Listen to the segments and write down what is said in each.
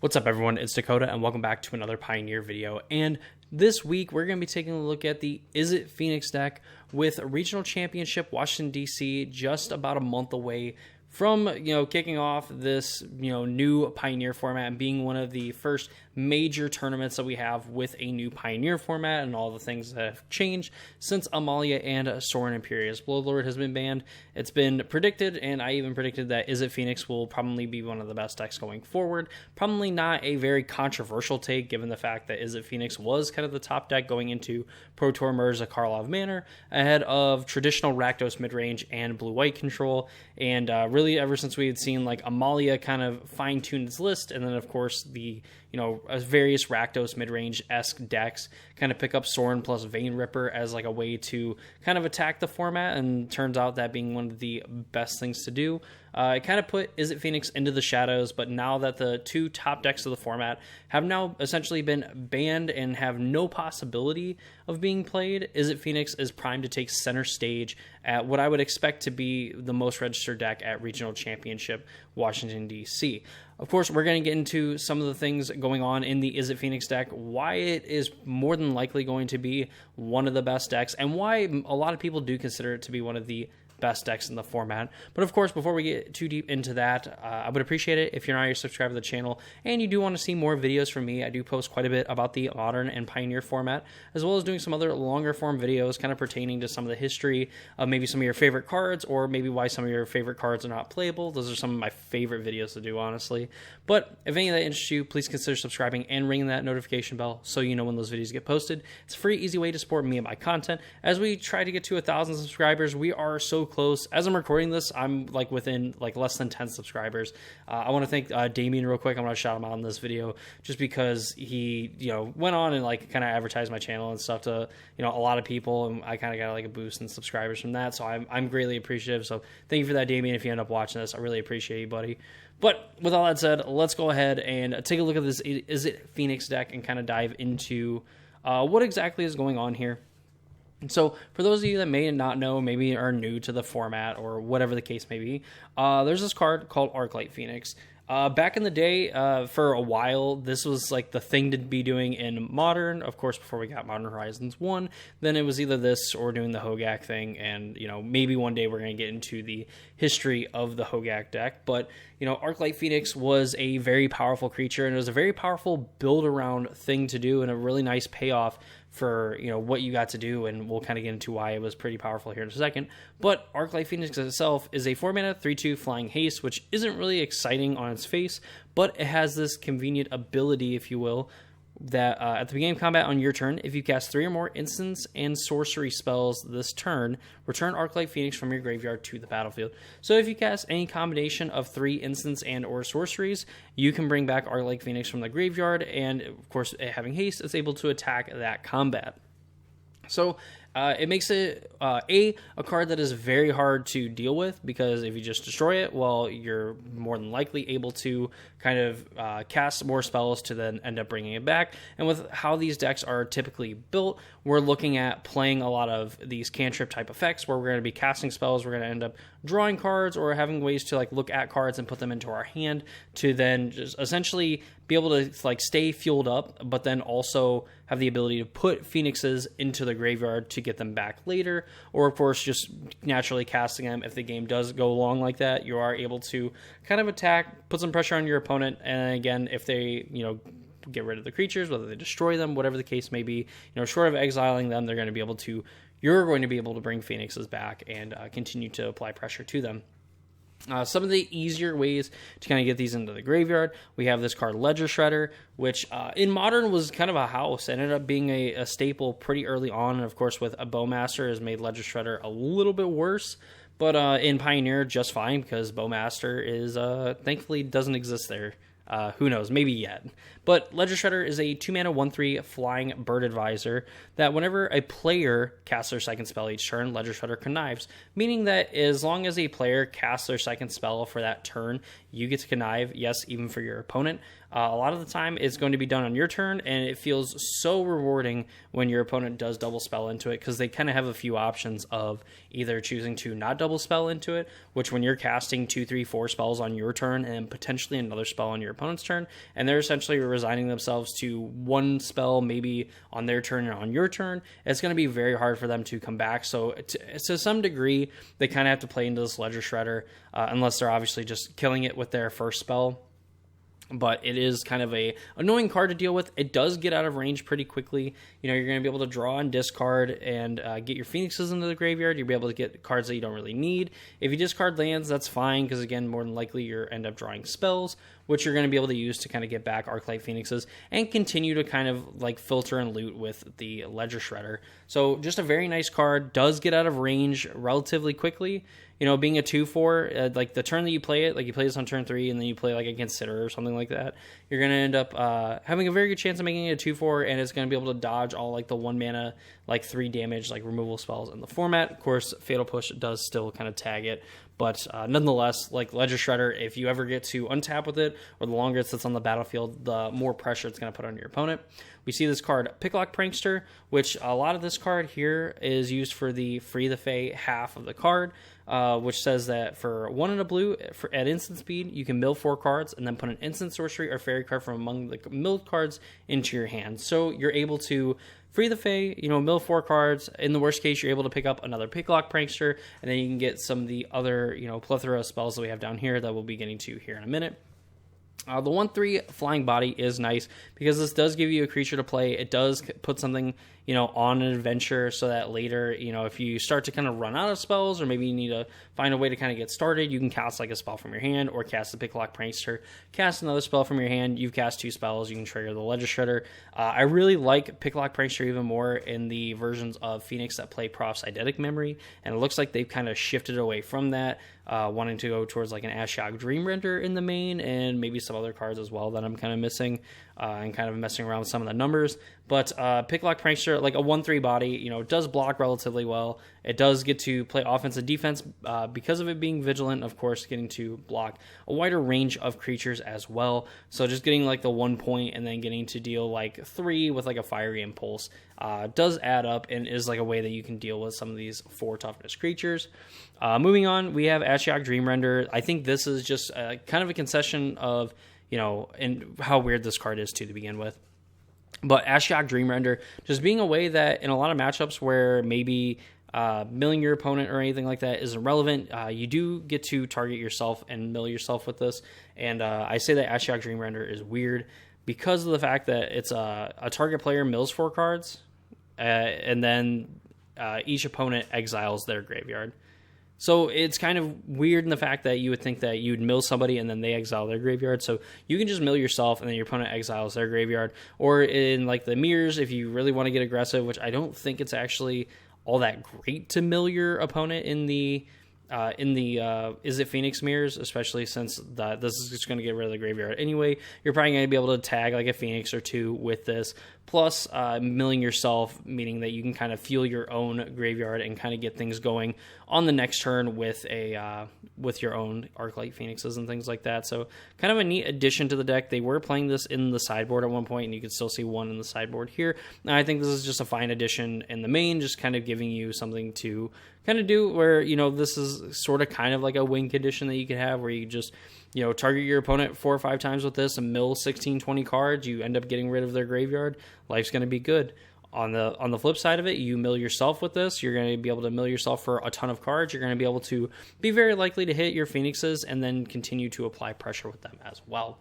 What's up, everyone? It's Dakota, and welcome back to another Pioneer video. And this week, we're going to be taking a look at the Izzet Phoenix deck with Regional Championship Washington, D.C. just about a month away from, kicking off this, new Pioneer format and being one of the first major tournaments that we have with a new Pioneer format and all the things that have changed since Amalia and Sorin Imperious Bloodlord has been banned. It's been predicted, and I even predicted that Izzet Phoenix will probably be one of the best decks going forward. Probably not a very controversial take, given the fact that Izzet Phoenix was kind of the top deck going into Pro Tour Mirza Karlov Manor, ahead of traditional Rakdos midrange and blue-white control, and really ever since we had seen like Amalia kind of fine-tune its list, and then of course the various Rakdos mid-range-esque decks kind of pick up Sorin plus Vein Ripper as like a way to kind of attack the format, and turns out that being one of the best things to do. It kind of put Izzet Phoenix into the shadows, but now that the two top decks of the format have now essentially been banned and have no possibility of being played, Izzet Phoenix is primed to take center stage at what I would expect to be the most registered deck at Regional Championship Washington, D.C. Of course, we're going to get into some of the things going on in the Izzet Phoenix deck, why it is more than likely going to be one of the best decks, and why a lot of people do consider it to be one of the best decks in the format. But of course, before we get too deep into that, I would appreciate it if you're not already subscribed to the channel and you do want to see more videos from me. I do post quite a bit about the Modern and Pioneer format, as well as doing some other longer form videos kind of pertaining to some of the history of maybe some of your favorite cards, or maybe why some of your favorite cards are not playable. Those are some of my favorite videos to do, honestly. But if any of that interests you, please consider subscribing and ringing that notification bell so you know when those videos get posted. It's a free, easy way to support me and my content. As we try to get to 1,000 subscribers, we are so close. As I'm recording this, I'm like within like less than 10 subscribers. I want to thank Damien real quick. I'm going to shout him out in this video just because he, went on and like kind of advertised my channel and stuff to, a lot of people, and I kind of got like a boost in subscribers from that. So I'm greatly appreciative. So thank you for that, Damien. If you end up watching this, I really appreciate you, buddy. But with all that said, let's go ahead and take a look at this Izzet Phoenix deck and kind of dive into what exactly is going on here. So for those of you that may not know, maybe are new to the format or whatever the case may be, there's this card called Arclight Phoenix. Back in the day, for a while, this was like the thing to be doing in Modern. Of course, before we got Modern Horizons 1, then it was either this or doing the Hogak thing. And, maybe one day we're going to get into the history of the Hogak deck. But, Arclight Phoenix was a very powerful creature, and it was a very powerful build-around thing to do, and a really nice payoff for what you got to do, and we'll kind of get into why it was pretty powerful here in a second. But Arclight Phoenix itself is a 4-mana 3/2 flying haste, which isn't really exciting on its face, but it has this convenient ability, if you will, that at the beginning of combat on your turn, if you cast 3 or more instants and sorcery spells this turn, return Arclight Phoenix from your graveyard to the battlefield. So if you cast any combination of 3 instants and or sorceries, you can bring back Arclight Phoenix from the graveyard, and of course, having haste, it's able to attack that combat. So it makes it a card that is very hard to deal with, because if you just destroy it, well, you're more than likely able to kind of cast more spells to then end up bringing it back. And with how these decks are typically built, we're looking at playing a lot of these cantrip type effects where we're going to be casting spells, we're going to end up drawing cards, or having ways to like look at cards and put them into our hand to then just essentially be able to like stay fueled up, but then also have the ability to put Phoenixes into the graveyard to get them back later, or of course just naturally casting them. If the game does go along like that, you are able to kind of attack, put some pressure on your opponent, and again, if they get rid of the creatures, whether they destroy them, whatever the case may be, short of exiling them, you're going to be able to bring Phoenixes back and continue to apply pressure to them. Some of the easier ways to kind of get these into the graveyard, we have this card Ledger Shredder, which in Modern was kind of a house, ended up being a staple pretty early on, and of course with a Bowmaster has made Ledger Shredder a little bit worse, but in Pioneer just fine, because Bowmaster is thankfully doesn't exist there. Who knows, maybe yet. But Ledger Shredder is a 2-mana 1/3 flying bird advisor that whenever a player casts their second spell each turn, Ledger Shredder connives, meaning that as long as a player casts their second spell for that turn, you get to connive, yes, even for your opponent. A lot of the time it's going to be done on your turn, and it feels so rewarding when your opponent does double spell into it, because they kind of have a few options of either choosing to not double spell into it, which when you're casting 2, 3, 4 spells on your turn and potentially another spell on your opponent's turn, and they're essentially resigning themselves to one spell maybe on their turn and on your turn, it's going to be very hard for them to come back. So to some degree, they kind of have to play into this Ledger Shredder, unless they're obviously just killing it with their first spell. But it is kind of a annoying card to deal with. It does get out of range pretty quickly. You're going to be able to draw and discard and get your Phoenixes into the graveyard. You'll be able to get cards that you don't really need. If you discard lands, that's fine, because again, more than likely you end up drawing spells, which you're going to be able to use to kind of get back Arclight Phoenixes and continue to kind of like filter and loot with the Ledger Shredder. So just a very nice card. Does get out of range relatively quickly. Being a 2/4, like the turn that you play it, like you play this on turn 3 and then you play like a Consider or something like that, you're going to end up having a very good chance of making it a 2/4, and it's going to be able to dodge all like the 1 mana, like 3 damage, like removal spells in the format. Of course, Fatal Push does still kind of tag it, but nonetheless, like Ledger Shredder, if you ever get to untap with it, or the longer it sits on the battlefield, the more pressure it's going to put on your opponent. We see this card, Picklock Prankster, which a lot of this card here is used for the Free the Fae half of the card, which says that for 1 and a blue, at instant speed, you can mill 4 cards and then put an instant sorcery or fairy card from among the milled cards into your hand. So you're able to Free the Fae, mill 4 cards. In the worst case, you're able to pick up another Picklock Prankster, and then you can get some of the other, plethora of spells that we have down here that we'll be getting to here in a minute. The 1/3 Flying Body is nice because this does give you a creature to play. It does put something, on an adventure, so that later, if you start to kind of run out of spells, or maybe you need to find a way to kind of get started, you can cast like a spell from your hand, or cast the Picklock Prankster, cast another spell from your hand. You've cast 2 spells. You can trigger the Ledger Shredder. I really like Picklock Prankster even more in the versions of Phoenix that play Proph's Eidetic Memory, and it looks like they've kind of shifted away from that, wanting to go towards like an Ashiok Dreamrender in the main, and maybe some other cards as well that I'm kind of missing, and kind of messing around with some of the numbers. But Picklock Prankster, like a 1/3 body, does block relatively well. It does get to play offense and defense because of it being vigilant, of course, getting to block a wider range of creatures as well. So just getting like the 1 point and then getting to deal like 3 with like a Fiery Impulse does add up, and is like a way that you can deal with some of these 4 toughness creatures. Moving on, we have Ashiok Dreamrender. I think this is just kind of a concession of, and how weird this card is to begin with. But Ashiok Dreamrender just being a way that in a lot of matchups where maybe milling your opponent or anything like that isn't relevant, you do get to target yourself and mill yourself with this. And I say that Ashiok Dreamrender is weird because of the fact that it's a target player mills 4 cards, and then each opponent exiles their graveyard. So it's kind of weird in the fact that you would think that you'd mill somebody and then they exile their graveyard. So you can just mill yourself and then your opponent exiles their graveyard. Or in like the mirrors, if you really want to get aggressive, which I don't think it's actually all that great to mill your opponent in the Izzet Phoenix mirrors, especially since this is just going to get rid of the graveyard anyway. You're probably going to be able to tag like a Phoenix or 2 with this. Plus, milling yourself, meaning that you can kind of fuel your own graveyard and kind of get things going on the next turn with your own Arclight Phoenixes and things like that. So kind of a neat addition to the deck. They were playing this in the sideboard at one point, and you could still see one in the sideboard here. And I think this is just a fine addition in the main, just kind of giving you something to kind of do where, this is sort of kind of like a win condition that you could have where you just, target your opponent 4 or 5 times with this and mill 16, 20 cards. You end up getting rid of their graveyard. Life's going to be good. On the flip side of it, you mill yourself with this. You're going to be able to mill yourself for a ton of cards. You're going to be able to be very likely to hit your Phoenixes and then continue to apply pressure with them as well.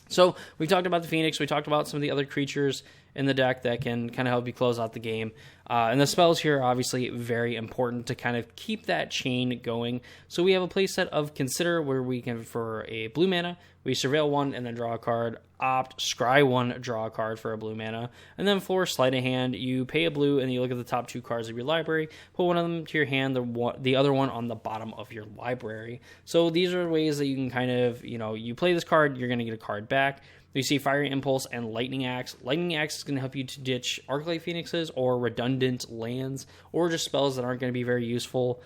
So we talked about the Phoenix. We talked about some of the other creatures in the deck that can kind of help you close out the game. And the spells here are obviously very important to kind of keep that chain going. So we have a playset of Consider, where we can, for a blue mana, we surveil 1 and then draw a card. Opt, scry 1, draw a card for a blue mana. And then for Sleight of Hand, you pay a blue and you look at the top 2 cards of your library, put one of them to your hand, the other one on the bottom of your library. So these are ways that you can kind of, you play this card, you're going to get a card back. You see Fiery Impulse and Lightning Axe. Lightning Axe is going to help you to ditch Arclight Phoenixes or redundant lands, or just spells that aren't going to be very useful.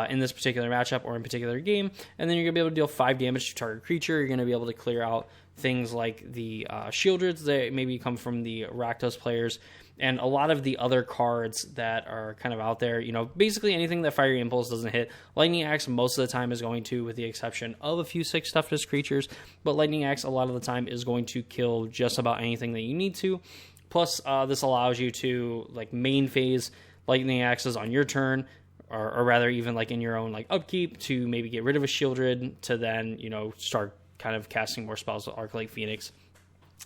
in this particular matchup or in particular game, and then you're going to be able to deal 5 damage to target creature. You're going to be able to clear out things like the Shieldreds that maybe come from the Rakdos players, and a lot of the other cards that are kind of out there. Basically anything that Fiery Impulse doesn't hit. Lightning Axe most of the time is going to, with the exception of a few 6 toughness creatures, but Lightning Axe a lot of the time is going to kill just about anything that you need to. Plus, this allows you to main phase Lightning Axes on your turn, or rather even in your own upkeep, to maybe get rid of a Shieldred to then start kind of casting more spells with Arclight Phoenix,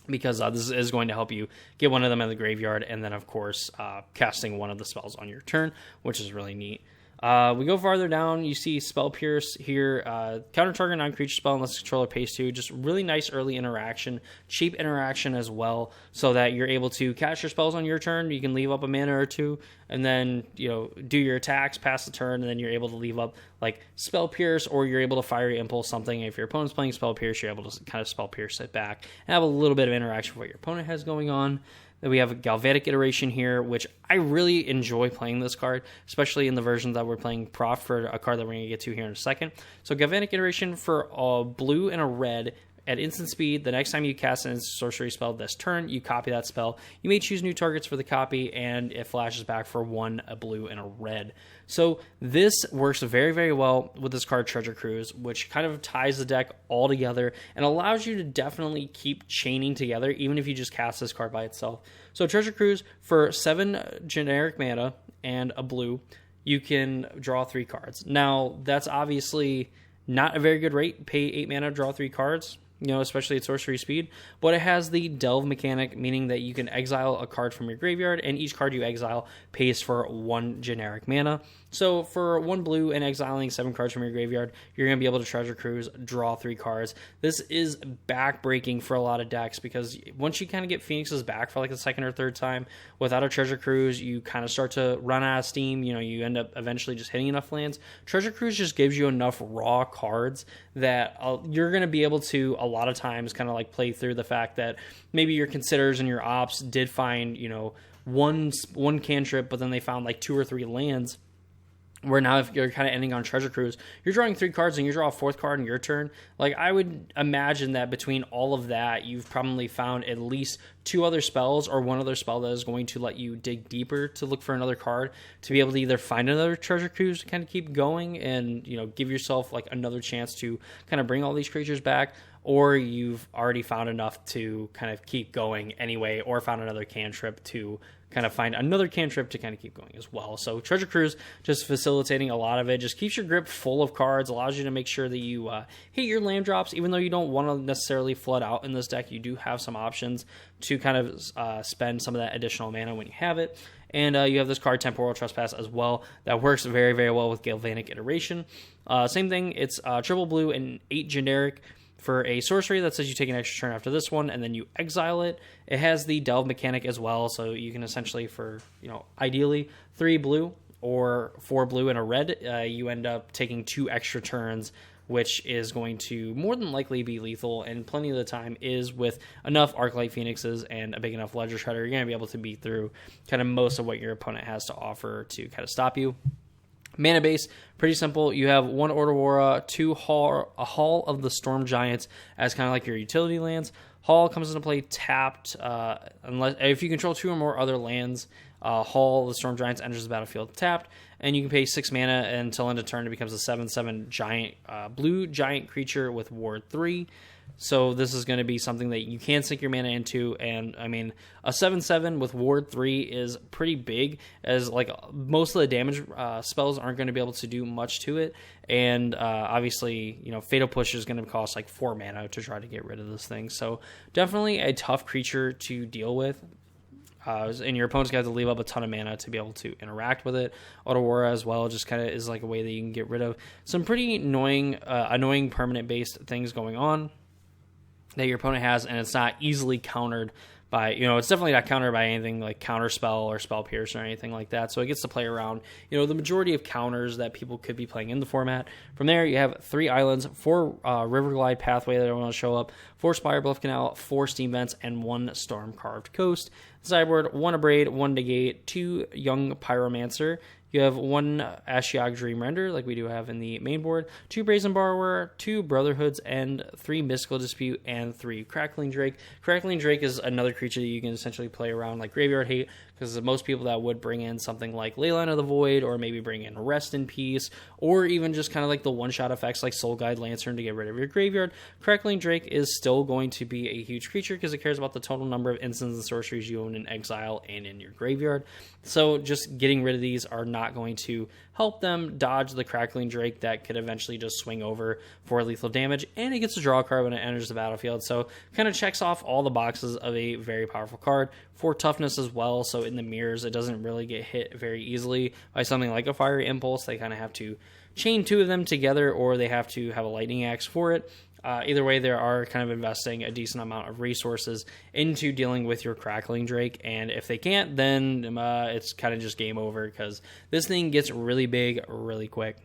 because this is going to help you get one of them in the graveyard, and then of course casting one of the spells on your turn, which is really neat. We go farther down, you see Spell Pierce here, counter target non-creature spell unless controller pays 2, just really nice early interaction, cheap interaction as well, so that you're able to cast your spells on your turn. You can leave up a mana or 2, and then do your attacks, pass the turn, and then you're able to leave up Spell Pierce, or you're able to Fiery Impulse something. If your opponent's playing Spell Pierce, you're able to kind of Spell Pierce it back and have a little bit of interaction with what your opponent has going on. Then we have a Galvanic Iteration here, which I really enjoy playing this card, especially in the version that we're playing Prof, for a card that we're going to get to here in a second. So Galvanic Iteration for a blue and a red. At instant speed, the next time you cast an sorcery spell this turn, you copy that spell. You may choose new targets for the copy, and it flashes back for 1, a blue, and a red. So this works very, very well with this card, Treasure Cruise, which kind of ties the deck all together and allows you to definitely keep chaining together, even if you just cast this card by itself. So Treasure Cruise, for 7 generic mana and a blue, you can draw 3 cards. Now, that's obviously not a very good rate. Pay 8 mana, draw 3 cards. Especially at sorcery speed, but it has the delve mechanic, meaning that you can exile a card from your graveyard, and each card you exile pays for 1 generic mana. So for 1 blue and exiling 7 cards from your graveyard, you're going to be able to Treasure Cruise, draw 3 cards. This is back-breaking for a lot of decks, because once you kind of get Phoenix's back for the second or third time, without a Treasure Cruise, you kind of start to run out of steam. You end up eventually just hitting enough lands. Treasure Cruise just gives you enough raw cards that you're going to be able to, a lot of times, kind of play through the fact that maybe your Considers and your Ops did find, one cantrip, but then they found 2 or 3 lands. Where now, if you're kind of ending on Treasure Cruise, you're drawing 3 cards and you draw a 4th card in your turn. I would imagine that between all of that, you've probably found at least 2 other spells or 1 other spell that is going to let you dig deeper to look for another card, to be able to either find another Treasure Cruise to kind of keep going and, give yourself another chance to kind of bring all these creatures back, or you've already found enough to kind of keep going anyway, or found another cantrip to kind of find another cantrip to kind of keep going as well. So Treasure Cruise, just facilitating a lot of it, just keeps your grip full of cards, allows you to make sure that you hit your land drops. Even though you don't want to necessarily flood out in this deck, you do have some options to kind of spend some of that additional mana when you have it. And you have this card, Temporal Trespass, as well, that works very, very well with Galvanic Iteration. Same thing, it's triple blue and 8 generic. For a sorcery that says you take an extra turn after this one, and then you exile it. It has the delve mechanic as well, so you can essentially, for, ideally 3 blue or 4 blue and a red, you end up taking 2 extra turns, which is going to more than likely be lethal, and plenty of the time is, with enough Arclight Phoenixes and a big enough Ledger Shredder, you're going to be able to beat through kind of most of what your opponent has to offer to kind of stop you. Mana base, pretty simple. You have 1 Ordawara, 2 Hall, a Hall of the Storm Giants as kind of your utility lands. Hall comes into play tapped, unless if you control 2 or more other lands. Hall of the Storm Giants enters the battlefield tapped, and you can pay 6 mana until end of turn. It becomes a 7/7 giant, blue giant creature with Ward 3. So this is going to be something that you can sink your mana into, and I mean, a 7/7 with Ward 3 is pretty big, as most of the damage spells aren't going to be able to do much to it, and obviously, Fatal Push is going to cost 4 mana to try to get rid of this thing. So definitely a tough creature to deal with. And your opponent's going to have to leave up a ton of mana to be able to interact with it. Otawara as well just kind of is a way that you can get rid of some pretty annoying permanent-based things going on that your opponent has, and it's not easily countered by, it's definitely not countered by anything like Counterspell or Spell Pierce or anything like that, so it gets to play around, the majority of counters that people could be playing in the format. From there, you have 3 islands, 4 Riverglide Pathway that are going to show up, 4 Spire Bluff Canal, 4 Steam Vents, and 1 Storm Carved Coast. Sideboard, 1 Abrade, 1 Negate, 2 Young Pyromancer. you have 1 Ashiok Dream Render, like we do have in the main board, 2 Brazen Borrower, 2 Brotherhoods, and 3 Mystical Dispute, and 3 Crackling Drake. Crackling Drake is another creature that you can essentially play around like Graveyard Hate, because most people that would bring in something like Leyline of the Void, or maybe bring in Rest in Peace, or even just kind of like the one-shot effects like Soul Guide Lantern to get rid of your graveyard. Crackling Drake is still going to be a huge creature because it cares about the total number of instants and sorceries you own in exile and in your graveyard. So just getting rid of these are not going to help them dodge the Crackling Drake that could eventually just swing over for lethal damage, and it gets to draw a card when it enters the battlefield. So kind of checks off all the boxes of a very powerful card. For toughness as well, so in the mirrors it doesn't really get hit very easily by something like a Fiery Impulse. They kind of have to chain 2 of them together, or they have to have a Lightning Axe for it. Either way, they are kind of investing a decent amount of resources into dealing with your Crackling Drake, and if they can't, then it's kind of just game over, because this thing gets really big really quick.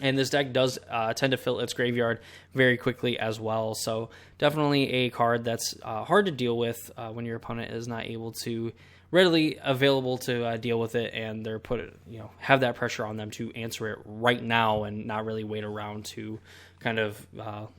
And this deck does tend to fill its graveyard very quickly as well. So definitely a card that's hard to deal with when your opponent is not able to readily available to deal with it, and they're have that pressure on them to answer it right now and not really wait around to kind of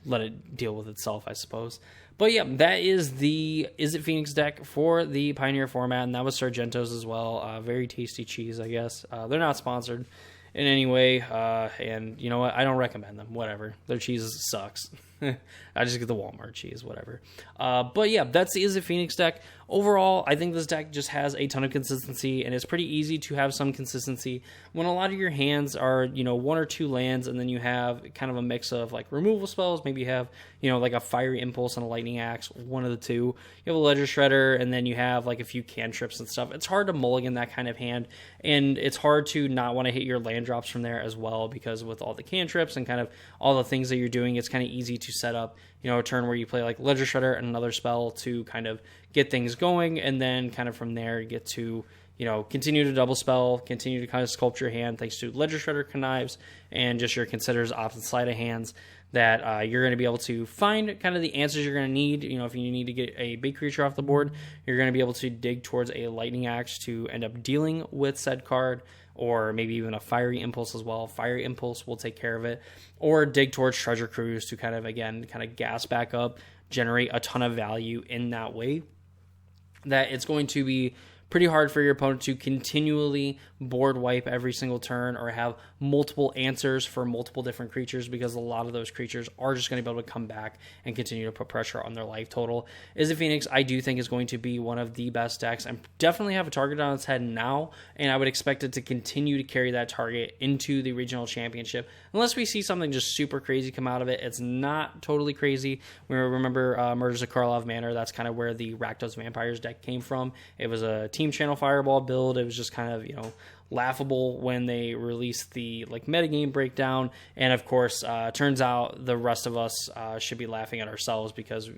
let it deal with itself, I suppose. But yeah, that is the Izzet Phoenix deck for the Pioneer format, and that was Sargento's as well. Very tasty cheese, I guess. They're not sponsored in any way, and you know what, I don't recommend them. Whatever, their cheese sucks. I just get the Walmart cheese, whatever. But yeah, that's the Izzet Phoenix deck. Overall, I think this deck just has a ton of consistency, and it's pretty easy to have some consistency when a lot of your hands are, 1 or 2 lands, and then you have kind of a mix of like removal spells. Maybe you have, like a Fiery Impulse and a Lightning Axe, one of the two. You have a Ledger Shredder, and then you have like a few cantrips and stuff. It's hard to mulligan that kind of hand, and it's hard to not want to hit your land drops from there as well, because with all the cantrips and kind of all the things that you're doing, it's kind of easy to set up, a turn where you play like Ledger Shredder and another spell to kind of get things going, and then kind of from there get to, continue to double spell, continue to kind of sculpt your hand thanks to Ledger Shredder, Connives, and just your Consider's opposite sleight of hands, that you're going to be able to find kind of the answers you're going to need. If you need to get a big creature off the board, you're going to be able to dig towards a Lightning Axe to end up dealing with said card, or maybe even a Fiery Impulse as well. Fiery Impulse will take care of it. Or dig towards Treasure Cruise to kind of gas back up, generate a ton of value in that way. That it's going to be pretty hard for your opponent to continually board wipe every single turn, or have multiple answers for multiple different creatures, because a lot of those creatures are just going to be able to come back and continue to put pressure on their life total. Izzet Phoenix, I do think, is going to be one of the best decks, and definitely have a target on its head now, and I would expect it to continue to carry that target into the regional championship, unless we see something just super crazy come out of it. It's not totally crazy. We remember Murders of Karlov Manor. That's kind of where the Rakdos Vampires deck came from. It was a Team Channel Fireball build. It was just kind of, laughable when they released the metagame breakdown, and of course turns out the rest of us should be laughing at ourselves, because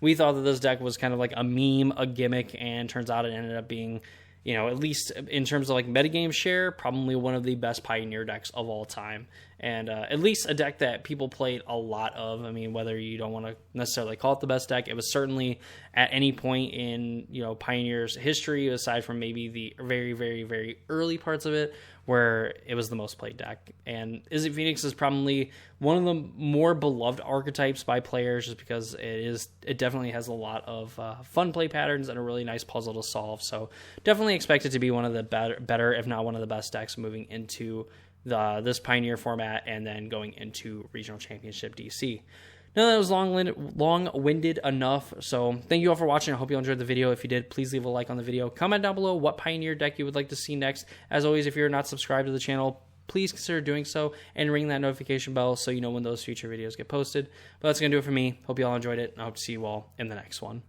we thought that this deck was kind of like a meme, a gimmick, and turns out it ended up being, at least in terms of metagame share, probably one of the best Pioneer decks of all time, and at least a deck that people played a lot of. I mean, whether you don't want to necessarily call it the best deck, it was certainly at any point in Pioneer's history, aside from maybe the very, very, very early parts of it, where it was the most played deck. And Izzet Phoenix is probably one of the more beloved archetypes by players, just because it definitely has a lot of fun play patterns and a really nice puzzle to solve. So definitely expect it to be one of the better, if not one of the best decks moving into this Pioneer format, and then going into Regional Championship DC. Now that was long-winded enough, so thank you all for watching. I hope you enjoyed the video. If you did, please leave a like on the video. Comment down below what Pioneer deck you would like to see next. As always, if you're not subscribed to the channel, please consider doing so, and ring that notification bell so you know when those future videos get posted. But that's going to do it for me. Hope you all enjoyed it, and I hope to see you all in the next one.